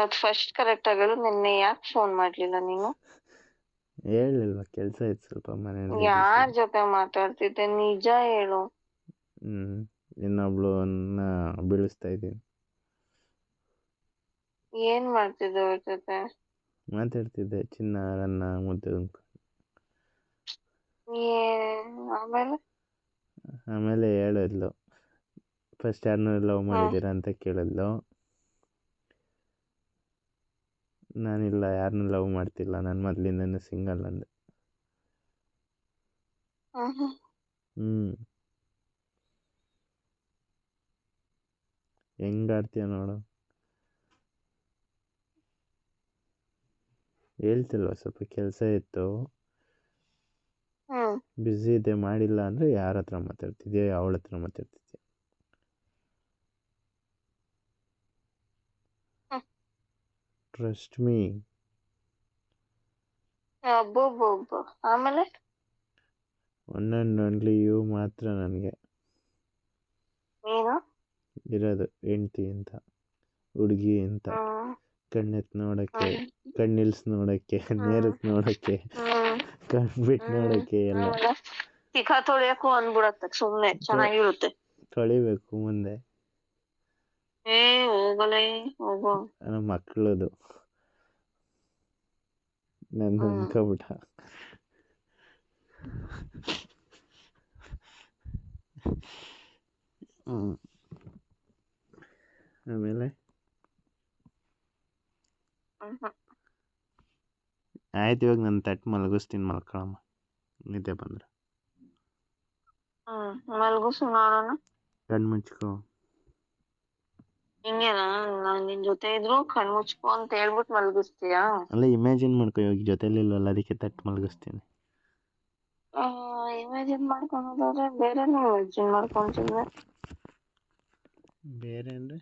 ಅದು first correct ಆಗೋದು. ನಿನ್ನೆ ಯಾಕೆ ಫೋನ್ ಮಾಡ್ಲಿಲ್ಲ ನೀನು? ಹೇಳಿಲ್ವಾ ಕೆಲಸ ಇತ್ತು ಸ್ವಲ್ಪ ಮನೆಯಲ್ಲಿ. ಯಾರ ಜೊತೆ ಮಾತಾಡ್ತಿದ್ದೆ ನಿಜ ಹೇಳು. ಇನ್ನೊಬ್ಳನ್ನ ಬೀಳಿಸ್ತಾ ಇದ್ದೀನಿ. ಏನ್ ಮಾಡ್ತಿದ್ದೆ ಅವ್ರ ಜೊತೆ? ಮಾತಾಡ್ತಿದ್ದೆ ಚಿನ್ನ ಮುದ್ದು. ಆಮೇಲೆ ಹೇಳಿದ್ಲು ಫಸ್ಟ್ ಯಾರನ್ನ ಲವ್ ಮಾಡಿದ್ದೀರಾ ಅಂತ ಕೇಳಿದ್ಲು. ನಾನಿಲ್ಲ, ಯಾರನ್ನೂ ಲವ್ ಮಾಡ್ತಿಲ್ಲ, ನಾನು ಮೊದಲಿಂದನೂ ಸಿಂಗಲ್ ಅಂದೆ. ಹೆಂಗಾಡ್ತೀಯ ನೋಡು. ಹೇಳ್ತಿಲ್ವ ಸ್ವಲ್ಪ ಕೆಲಸ ಇತ್ತು, ಬ್ಯುಸಿ ಇದೆ, ಮಾಡಿಲ್ಲ ಅಂದರೆ ಯಾರ ಹತ್ರ ಮಾತಾಡ್ತಿದ್ಯಾ? ಅವಳ ಹತ್ರ ಮಾತಾಡ್ತಿದ್ಯಾ? Trust me. ಆಮೇಲೆ ಒನ್ ಆ್ಯಂಡ್ ಓನ್ಲಿ ಯು ಮಾತ್ರ ನನಗೆ ಇರೋದು ಹೆಂಡ್ತಿ ಅಂತ, ಹುಡುಗಿ ಅಂತ. ಕಣ್ಣೆತ್ ನೋಡೋಕ್ಕೆ, ಕಣ್ಣಿಲ್ಸ್ ನೋಡೋಕ್ಕೆ, ನೇರಕ್ಕೆ ನೋಡೋಕ್ಕೆ, ಕಣ್ಬಿಟ್ಟು ನೋಡೋಕ್ಕೆ ಎಲ್ಲ. ತಿಖ ತೊಳೆಯಕ್ಕೂ ಅಂದ್ಬಿಡತ್ತೆ ಸುಮ್ಮನೆ, ಚೆನ್ನಾಗಿರುತ್ತೆ. ತೊಳಿಬೇಕು ಮುಂದೆ. ಹೋಗಲೇ ಹೋಗೋ. ನಮ್ಮ ಮಕ್ಕಳದು ನಂದು ಅನ್ಕೊಬಿಟ್ಟ. ಆಮೇಲೆ ಆಯ್ತು, ಇವಾಗ ನನ್ನ ತಟ್ಟು ಮಲಗಿಸ್ತೀನಿ, ಮಲ್ಕೊಳಮ್ಮ ನಿದ್ದೆ ಬಂದ್ರೆ. ಮಲಗಿಸು ನೋಡೋಣ. ಕಣ್ಣು ಮುಚ್ಕೋ. ಹಿಂಗೇನಾ? ನಾನು ನಿನ್ ಜೊತೆ ಇದ್ರು ಕಣ್ಣು ಮುಚ್ಕೋ ಅಂತ ಹೇಳ್ಬಿಟ್ಟು ಮಲಗಿಸ್ತೀಯಾ? ಅಲ್ಲ, ಇಮ್ಯಾಜಿನ್ ಮಾಡ್ಕೋ, ಇವಾಗ ಜೊತೆಲಿಲ್ವಲ್ಲ, ಅದಕ್ಕೆ ತಟ್ಟು ಮಲಗಿಸ್ತೀನಿ. ಇಮ್ಯಾಜಿನ್ ಮಾಡ್ಕೊಳೋದಾದ್ರೆ ಬೇರೆನೇ ಇಮ್ಯಾಜಿನ್ ಮಾಡ್ಕೊಂತಿದ್ದೆ. ಬೇರೆ ಅಂದರೆ